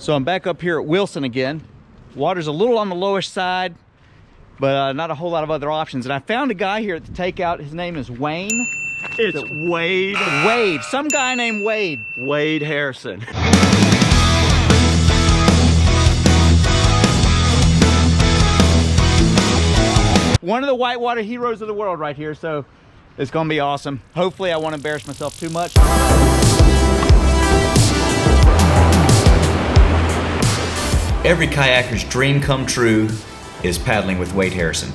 So I'm back up here at Wilson again. Water's a little on the lowish side, but not a whole lot of other options. And I found a guy here at the takeout. His name is Wayne. It's Wade. Wade, some guy named Wade. Wade Harrison. One of the whitewater heroes of the world right here, so it's gonna be awesome. Hopefully I won't embarrass myself too much. Every kayaker's dream come true is paddling with Wade Harrison.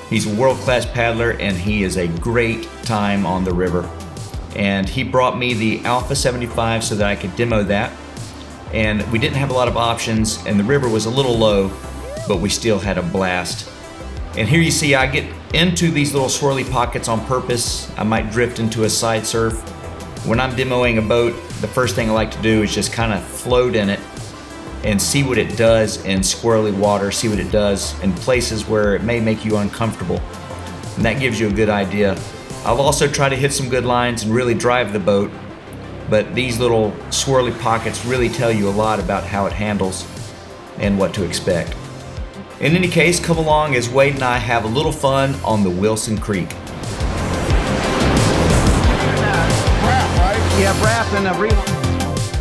He's a world-class paddler and he is a great time on the river. And he brought me the Alpha 75 so that I could demo that. And we didn't have a lot of options and the river was a little low, but we still had a blast. And here you see I get into these little swirly pockets on purpose. I might drift into a side surf. When I'm demoing a boat, the first thing I like to do is just kind of float in it and see what it does in squirrely water, see what it does in places where it may make you uncomfortable. And that gives you a good idea. I'll also try to hit some good lines and really drive the boat, but these little swirly pockets really tell you a lot about how it handles and what to expect. In any case, come along as Wade and I have a little fun on the Wilson Creek. Yeah, brass and a reel.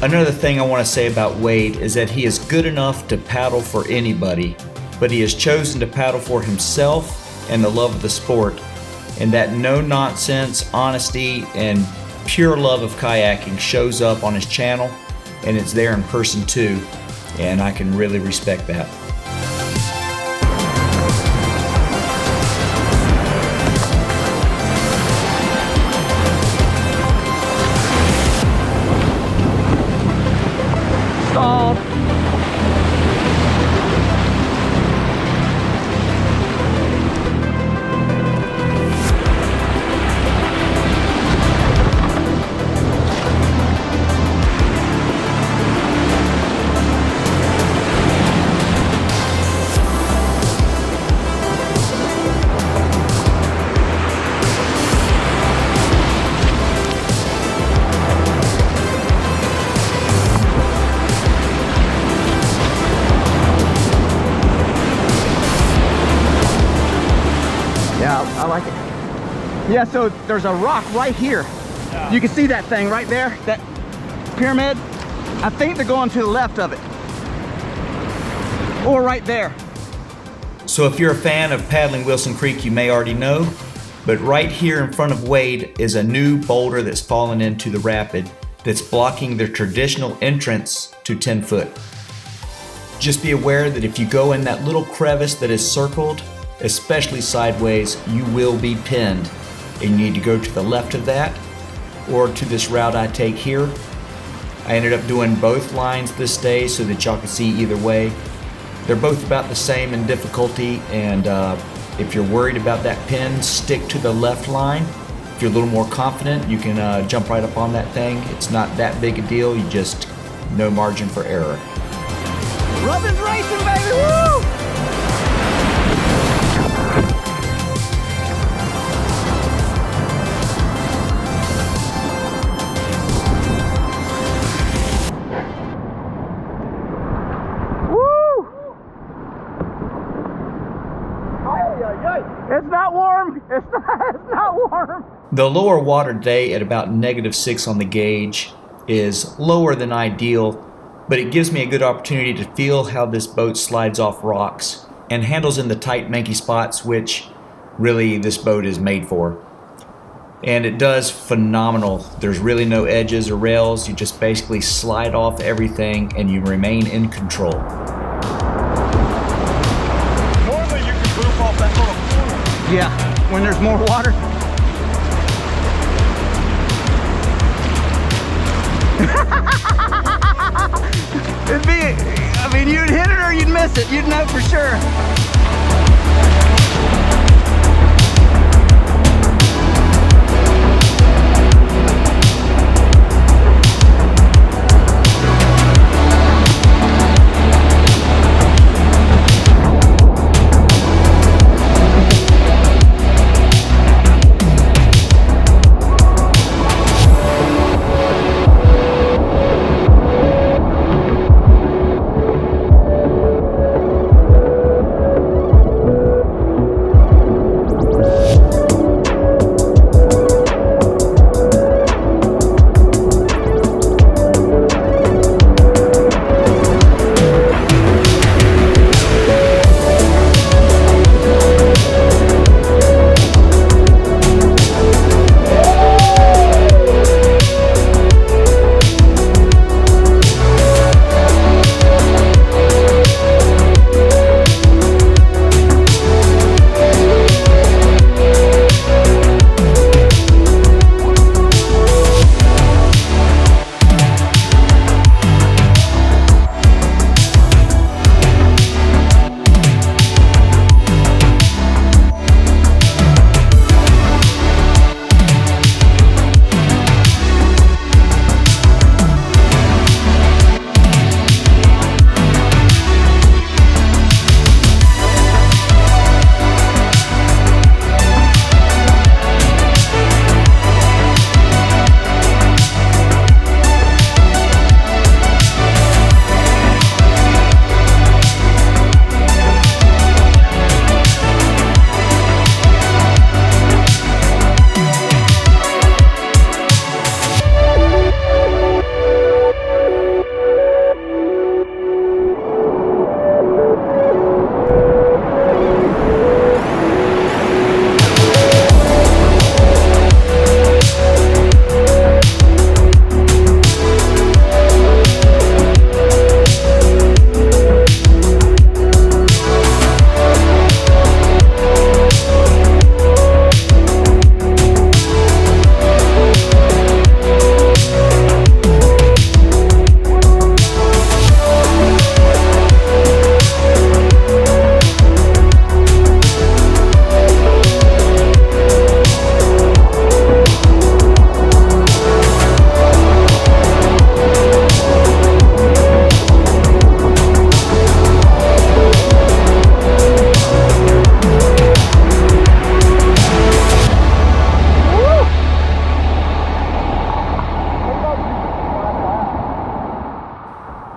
Another thing I want to say about Wade is that he is good enough to paddle for anybody, but he has chosen to paddle for himself and the love of the sport, and that no-nonsense honesty and pure love of kayaking shows up on his channel, and it's there in person too, and I can really respect that. I like it. Yeah, so there's a rock right here. Yeah. You can see that thing right there, that pyramid. I think they're going to the left of it. Or right there. So if you're a fan of paddling Wilson Creek, you may already know, but right here in front of Wade is a new boulder that's fallen into the rapid that's blocking the traditional entrance to 10 foot. Just be aware that if you go in that little crevice that is circled, especially sideways, you will be pinned. And you need to go to the left of that or to this route I take here. I ended up doing both lines this day so that y'all can see either way. They're both about the same in difficulty, and if you're worried about that pin, stick to the left line. If you're a little more confident, you can jump right up on that thing. It's not that big a deal, you just no margin for error. Rubbin's racing, baby, woo! It's not warm. It's not warm. The lower water today at about -6 on the gauge is lower than ideal, but it gives me a good opportunity to feel how this boat slides off rocks and handles in the tight manky spots, which really this boat is made for. And it does phenomenal. There's really no edges or rails. You just basically slide off everything and you remain in control. Normally you can move off that little corner. Yeah, when there's more water. It'd be, I mean, you'd hit it or you'd miss it. You'd know for sure.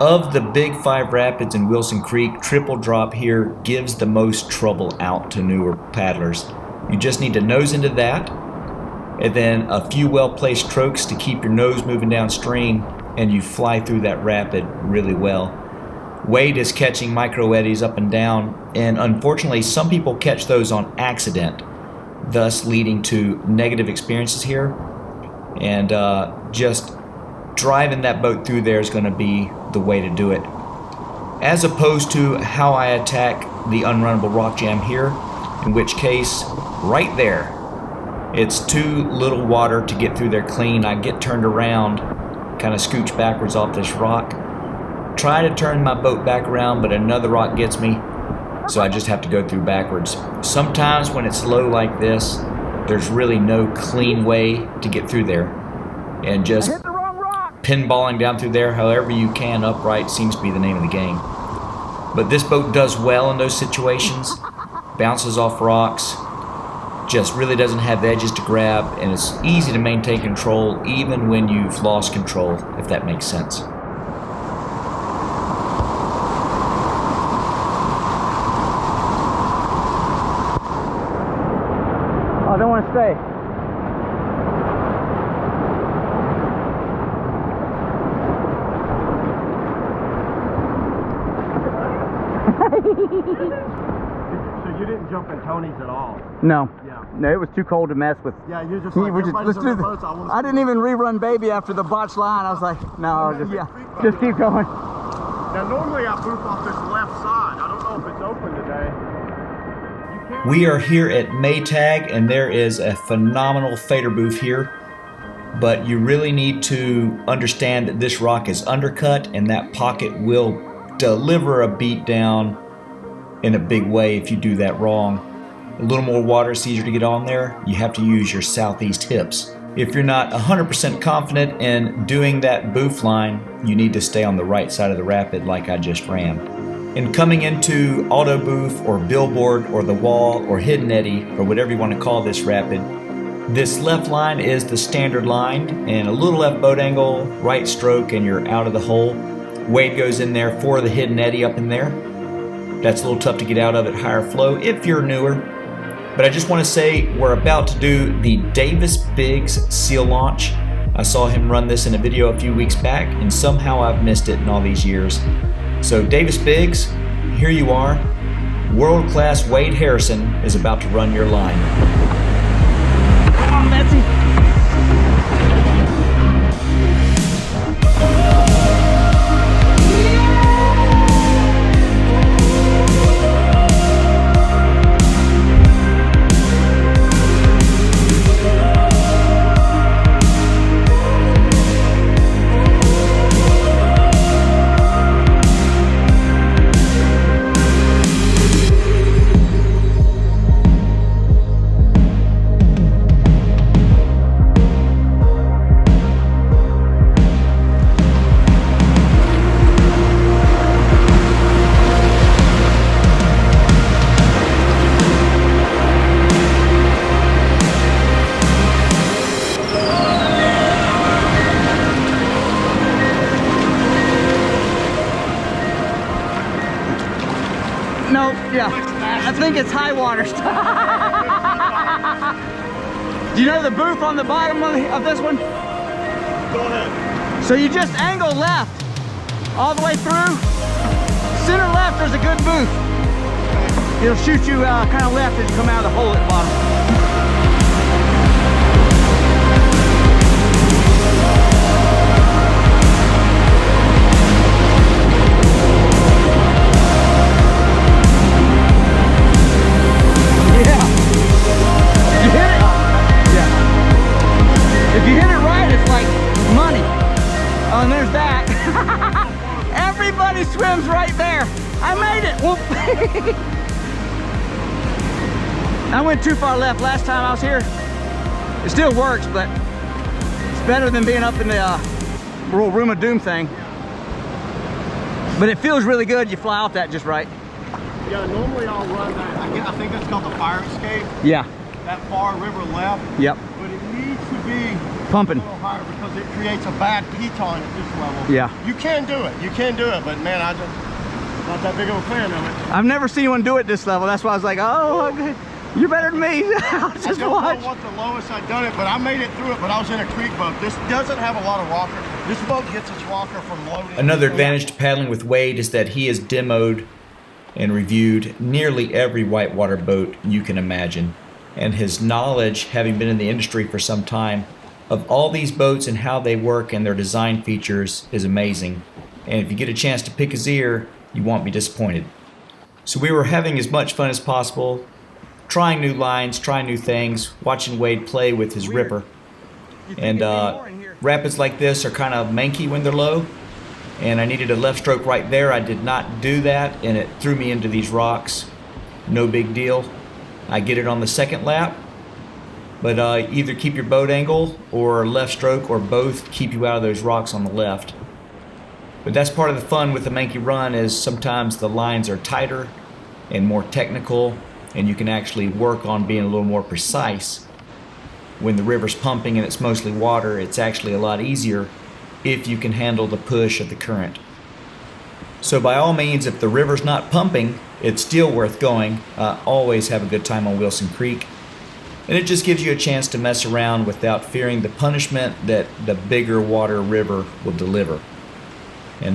Of the big 5 rapids in Wilson Creek, triple drop here gives the most trouble out to newer paddlers. You just need to nose into that, and then a few well-placed strokes to keep your nose moving downstream, and you fly through that rapid really well. Wade is catching micro eddies up and down, and unfortunately some people catch those on accident, thus leading to negative experiences here. And just driving that boat through there is going to be the way to do it, as opposed to how I attack the unrunnable rock jam here, in which case right there it's too little water to get through there clean. I get turned around, kind of scooch backwards off this rock, try to turn my boat back around, but another rock gets me, so I just have to go through backwards. Sometimes when it's low like this, there's really no clean way to get through there, and just pinballing down through there however you can upright seems to be the name of the game. But this boat does well in those situations, bounces off rocks, just really doesn't have edges to grab, and it's easy to maintain control even when you've lost control, if that makes sense. I don't want to stay. So you didn't jump in Tony's at all? No. Yeah. No, it was too cold to mess with. Yeah, you're just like, let's do this. I didn't even rerun baby after the botched line. I was like, no, just keep going. Now normally I boof off this left side. I don't know if it's open today. We are here at Maytag, and there is a phenomenal fader booth here, but you really need to understand that this rock is undercut, and that pocket will deliver a beat down in a big way if you do that wrong. A little more water is easier to get on there. You have to use your southeast hips. If you're not 100% confident in doing that boof line, you need to stay on the right side of the rapid like I just ran. In coming into auto boof or billboard or the wall or hidden eddy or whatever you want to call this rapid, this left line is the standard line, and a little left boat angle, right stroke, and you're out of the hole. Wade goes in there for the hidden eddy up in there. That's a little tough to get out of at higher flow if you're newer. But I just want to say we're about to do the Davis Biggs seal launch. I saw him run this in a video a few weeks back, and somehow I've missed it in all these years. So Davis Biggs, here you are. World-class Wade Harrison is about to run your line. Come on, Betsy. No, yeah. I think it's high water stuff. Do you know the booth on the bottom of this one? Go ahead. So you just angle left all the way through. Center left, there's a good booth. It'll shoot you kind of left as you come out of the hole at the bottom. If you hit it right, it's like money. Oh, and there's that. Everybody swims right there. I made it. Whoop. I went too far left last time I was here. It still works, but it's better than being up in the little room of doom thing. But it feels really good. You fly off that just right. Yeah, normally I'll run that. I think that's called the fire escape. Yeah. That far river left. Yep. But it needs to be pumping. A little higher because it creates a bad piton at this level. Yeah. You can do it. You can do it, but man, I just not that big of a fan of it. I've never seen anyone do it this level. That's why I was like, oh, okay. You're better than me. I'll just I don't watch. know what the lowest I've done it, but I made it through it, but I was in a creek boat. This doesn't have a lot of rocker. This boat gets its rocker from loading. Another advantage to paddling with Wade is that he has demoed and reviewed nearly every whitewater boat you can imagine. And his knowledge, having been in the industry for some time, of all these boats and how they work and their design features is amazing. And if you get a chance to pick his ear, you won't be disappointed. So we were having as much fun as possible, trying new lines, trying new things, watching Wade play with his ripper. And rapids like this are kind of manky when they're low, and I needed a left stroke right there. I did not do that, and it threw me into these rocks. No big deal. I get it on the second lap, but either keep your boat angle or left stroke, or both keep you out of those rocks on the left. But that's part of the fun with the manky run, is sometimes the lines are tighter and more technical, and you can actually work on being a little more precise. When the river's pumping and it's mostly water, it's actually a lot easier if you can handle the push of the current. So by all means, if the river's not pumping, it's still worth going. Always have a good time on Wilson Creek. And it just gives you a chance to mess around without fearing the punishment that the bigger water river will deliver. And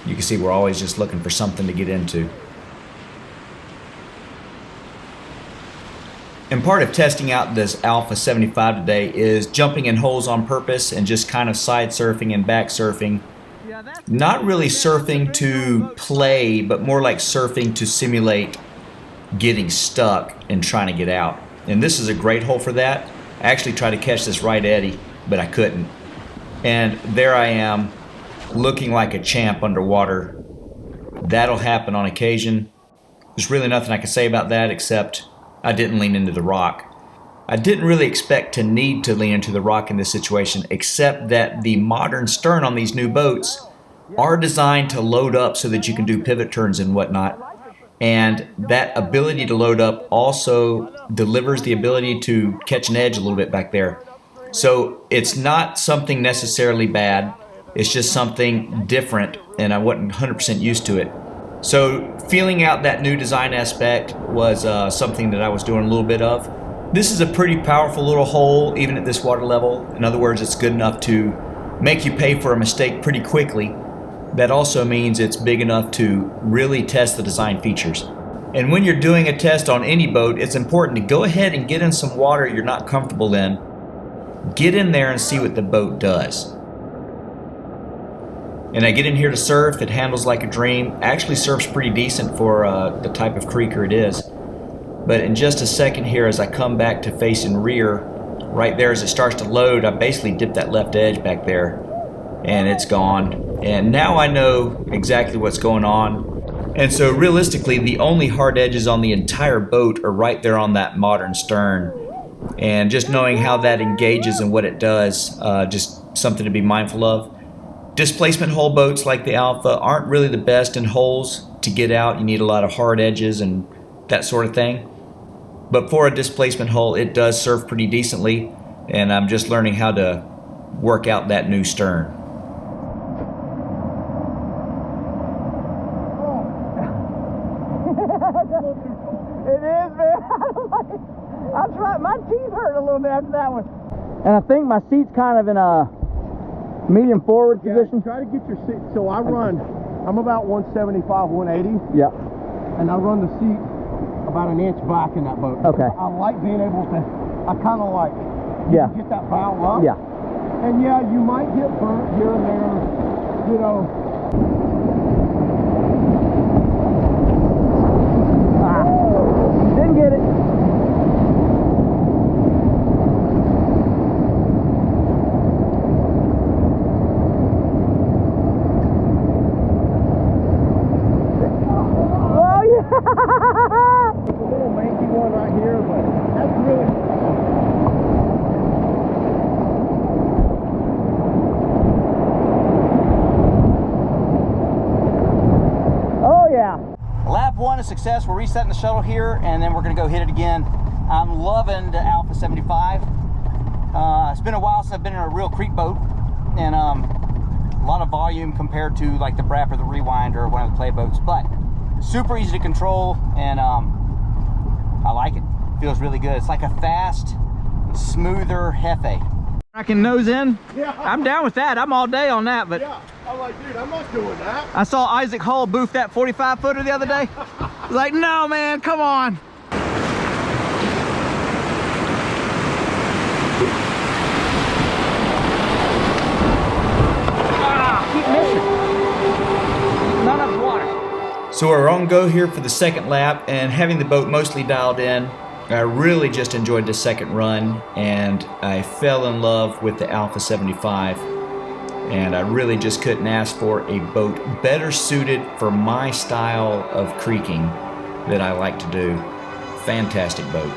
you can see we're always just looking for something to get into. And part of testing out this Alpha 75 today is jumping in holes on purpose and just kind of side surfing and back surfing. Not really surfing to play, but more like surfing to simulate getting stuck and trying to get out. And this is a great hole for that. I actually tried to catch this right eddy, but I couldn't. And there I am, looking like a champ underwater. That'll happen on occasion. There's really nothing I can say about that except I didn't lean into the rock. I didn't really expect to need to lean into the rock in this situation, except that the modern stern on these new boats are designed to load up so that you can do pivot turns and whatnot. And that ability to load up also delivers the ability to catch an edge a little bit back there. So it's not something necessarily bad. It's just something different, and I wasn't 100% used to it. So feeling out that new design aspect was something that I was doing a little bit of. This is a pretty powerful little hole, even at this water level. In other words, it's good enough to make you pay for a mistake pretty quickly. That also means it's big enough to really test the design features. And when you're doing a test on any boat, it's important to go ahead and get in some water you're not comfortable in. Get in there and see what the boat does. And I get in here to surf. It handles like a dream. Actually surfs pretty decent for the type of creeker it is. But in just a second here, as I come back to facing rear, right there as it starts to load, I basically dip that left edge back there, and it's gone. And now I know exactly what's going on. And so realistically, the only hard edges on the entire boat are right there on that modern stern. And just knowing how that engages and what it does, just something to be mindful of. Displacement hole boats like the Alpha aren't really the best in holes to get out. You need a lot of hard edges and that sort of thing. But for a displacement hole, it does surf pretty decently, and I'm just learning how to work out that new stern. It is, man. I'm trying. My teeth hurt a little bit after that one. And I think my seat's kind of in a medium forward position. Try to get your seat. So I'm about 175, 180. Yeah. And I run the seat about an inch back in that boat. Okay. I like being able to, I kind of like, get that bow up. Yeah. And yeah, you might get burnt here and there, you know. Didn't get it. There's a little manky one right here, but that's really... Oh yeah. Lap one is success. We're resetting the shuttle here, and then we're gonna go hit it again. I'm loving the Alpha 75. It's been a while since I've been in a real creek boat, and a lot of volume compared to like the Brap or the Rewind or one of the play boats, but super easy to control, and I like it. Feels really good. It's like a fast, smoother Hefe. I can nose in. Yeah. I'm down with that. I'm all day on that, but Yeah, I'm like, dude, I'm not doing that. I saw Isaac Hull boof that 45 footer the other day. I was like, no, man, come on. Keep missing. Not enough water. So we're on go here for the second lap, and having the boat mostly dialed in, I really just enjoyed the second run, and I fell in love with the Alpha 75, and I really just couldn't ask for a boat better suited for my style of creeking that I like to do. Fantastic boat.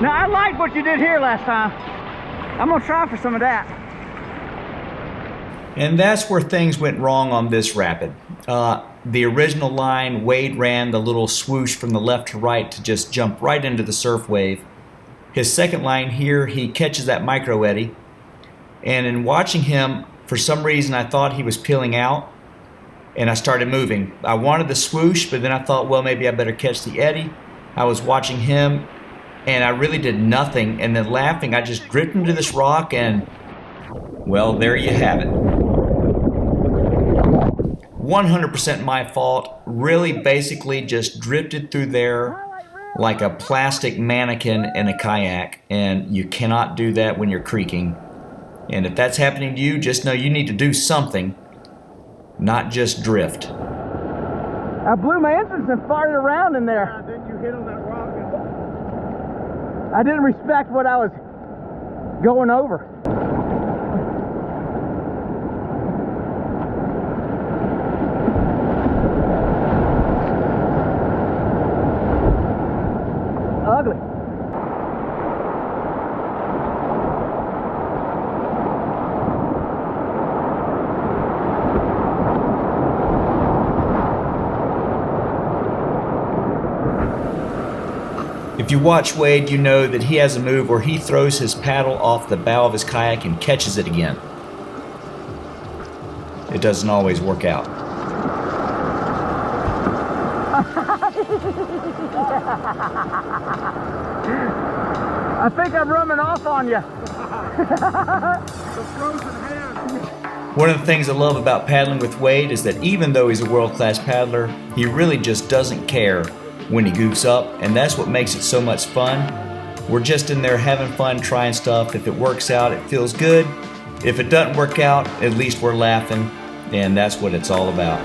Now, I liked what you did here last time. I'm gonna try for some of that. And that's where things went wrong on this rapid. The original line, Wade ran the little swoosh from the left to right to just jump right into the surf wave. His second line here, he catches that micro eddy. And in watching him, for some reason I thought he was peeling out, and I started moving. I wanted the swoosh, but then I thought, well, maybe I better catch the eddy. I was watching him, and I really did nothing. And then laughing, I just drifted into this rock, and well, there you have it. 100% my fault. Really basically just drifted through there like a plastic mannequin in a kayak, and you cannot do that when you're creeking. And if that's happening to you, just know you need to do something, not just drift. I blew my entrance and farted around in there. Yeah, then you hit on that rock and... I didn't respect what I was going over. Ugly. If you watch Wade, you know that he has a move where he throws his paddle off the bow of his kayak and catches it again. It doesn't always work out. I think I'm rubbing off on you. The frozen hand. One of the things I love about paddling with Wade is that even though he's a world-class paddler, he really just doesn't care when he goofs up, and that's what makes it so much fun. We're just in there having fun, trying stuff. If it works out, it feels good. If it doesn't work out, at least we're laughing, and that's what it's all about.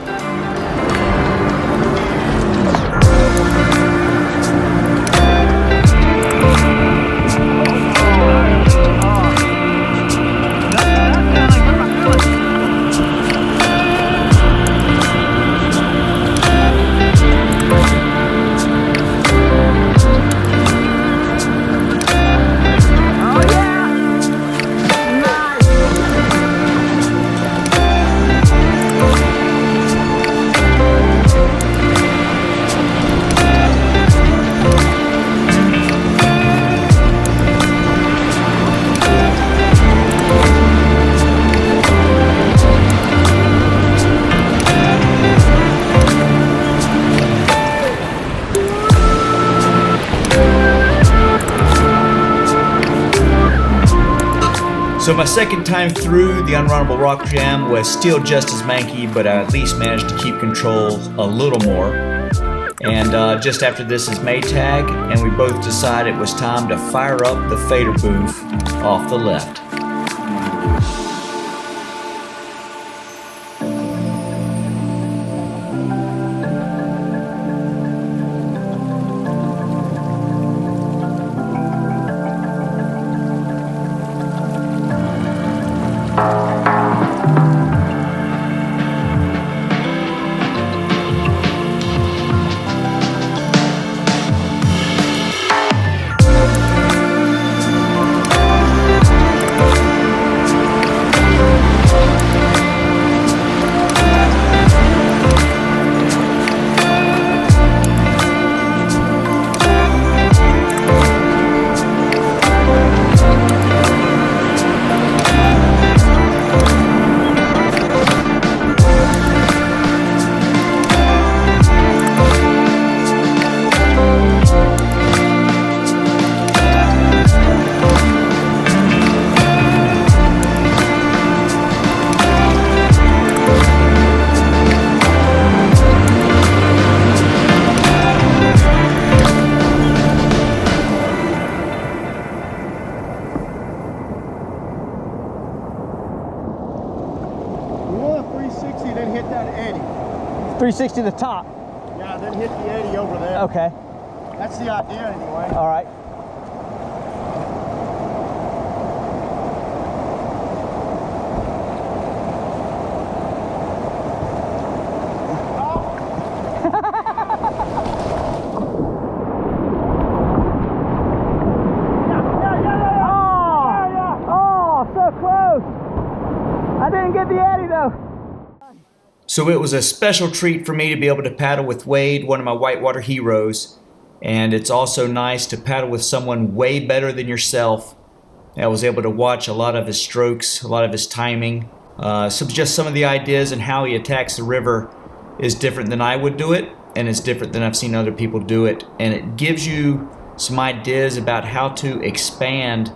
So my second time through the Unrunnable Rock Jam was still just as manky, but I at least managed to keep control a little more. And just after this is Maytag, and we both decided it was time to fire up the fader booth off the left. Then hit that eddy. 360 the top. Yeah, then hit the eddy over there. Okay. That's the idea anyway. All right. Oh, so close. I didn't get the eddy though. So it was a special treat for me to be able to paddle with Wade, one of my whitewater heroes. And it's also nice to paddle with someone way better than yourself. I was able to watch a lot of his strokes, a lot of his timing. Just some of the ideas and how he attacks the river is different than I would do it, and it's different than I've seen other people do it. And it gives you some ideas about how to expand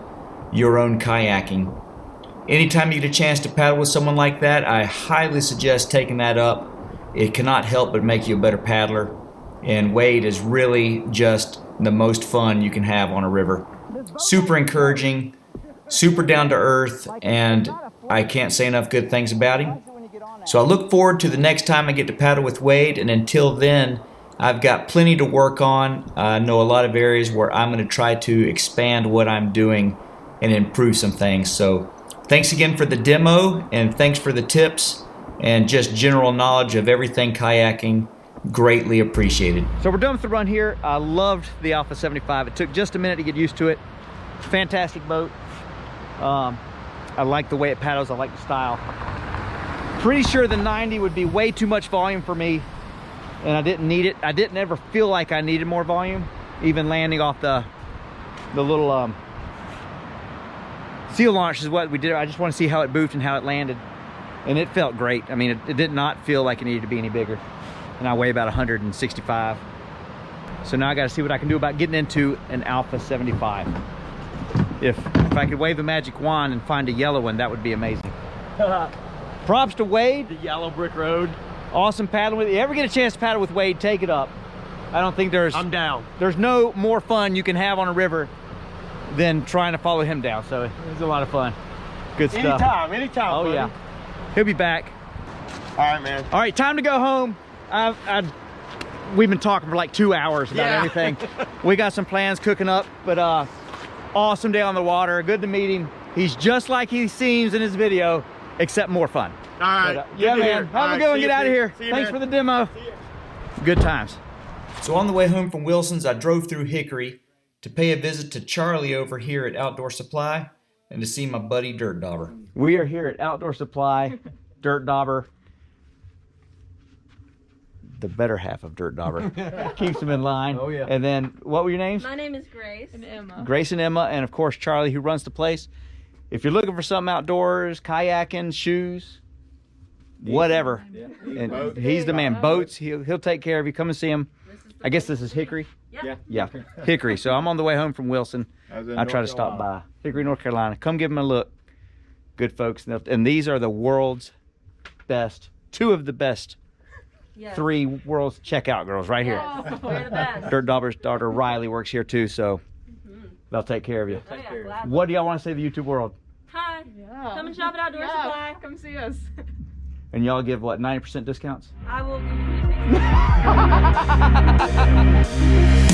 your own kayaking. Anytime you get a chance to paddle with someone like that, I highly suggest taking that up. it cannot help but make you a better paddler. And Wade is really just the most fun you can have on a river. Super encouraging, super down to earth, and I can't say enough good things about him. So I look forward to the next time I get to paddle with Wade, and until then, I've got plenty to work on. I know a lot of areas where I'm going to try to expand what I'm doing and improve some things. So thanks again for the demo, and thanks for the tips and just general knowledge of everything kayaking. Greatly appreciated. So we're done with the run here. I loved the Alpha 75. It took just a minute to get used to it. Fantastic boat. I like the way it paddles. I like the style. Pretty sure the 90 would be way too much volume for me, and I didn't need it. I didn't ever feel like I needed more volume, even landing off the little seal launch is what we did. I just want to see how it moved and how it landed, and it felt great. I mean, it did not feel like it needed to be any bigger, and I weigh about 165. So now I got to see what I can do about getting into an Alpha 75. If I could wave a magic wand and find a yellow one, that would be amazing. Props to Wade. The yellow brick road. Awesome paddling with you. Ever get a chance to paddle with Wade, take it up. I don't think I'm down. There's no more fun you can have on a river than trying to follow him down. So it's a lot of fun. Good stuff. Anytime. Oh buddy. yeah. He'll be back. All right, man. All right, time to go home. We've been talking for like 2 hours about everything. We got some plans cooking up, but awesome day on the water. Good to meet him. He's just like he seems in his video, except more fun. All right. But, yeah, man. Have a good one. Get out of here. Thanks for the demo. Good times. So on the way home from Wilson's, I drove through Hickory to pay a visit to Charlie over here at Outdoor Supply and to see my buddy Dirt Dauber. We are here at Outdoor Supply. Dirt Dauber, the better half of Dirt Dauber, keeps him in line. Oh yeah. And then, what were your names? My name is Grace. And Emma. Grace and Emma, and of course Charlie, who runs the place. If you're looking for something outdoors, kayaking, shoes, whatever, and he's the man. Boats, he'll take care of you. Come and see him. I guess this is Hickory. Yeah, Hickory. So I'm on the way home from Wilson. I try to stop by Hickory, North Carolina. Come give him a look. Good folks, and these are the world's best, 2 of the best. Yes. 3 world's checkout girls right here. Oh, we're the best. Dirt Dauber's daughter Riley works here too, so they'll take care of you. Oh, yeah, gladly. What do y'all want to say to the YouTube world? Hi. Yeah. Come and shop at Outdoor Supply. Come see us. And y'all give what, 90% discounts? I will give you 60.